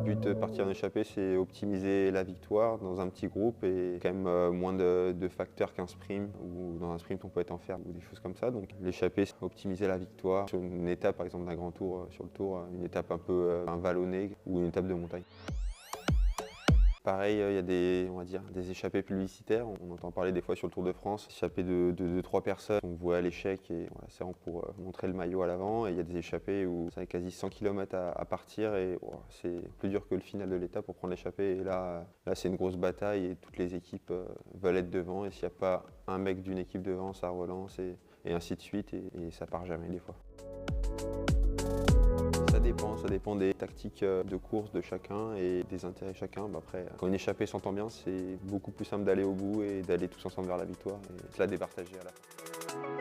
but de partir en échappée, c'est optimiser la victoire dans un petit groupe et quand même moins de facteurs qu'un sprint, ou dans un sprint on peut être en fer ou des choses comme ça. Donc l'échappée, c'est optimiser la victoire sur une étape par exemple d'un grand tour, sur le tour, une étape un peu vallonnée ou une étape de montagne. Pareil, il y a on va dire, des échappées publicitaires. On entend parler des fois sur le Tour de France, échappées de 3 personnes. On voit à l'échec et voilà, c'est pour montrer le maillot à l'avant. Et il y a des échappées où ça a quasi 100 km à partir et c'est plus dur que le final de l'étape pour prendre l'échappée. Et là c'est une grosse bataille et toutes les équipes veulent être devant. Et s'il n'y a pas un mec d'une équipe devant, ça relance et ainsi de suite. Et ça part jamais des fois. Ça dépend des tactiques de course de chacun et des intérêts de chacun. Après, quand une échappée s'entend bien, c'est beaucoup plus simple d'aller au bout et d'aller tous ensemble vers la victoire et se la départager à la fin.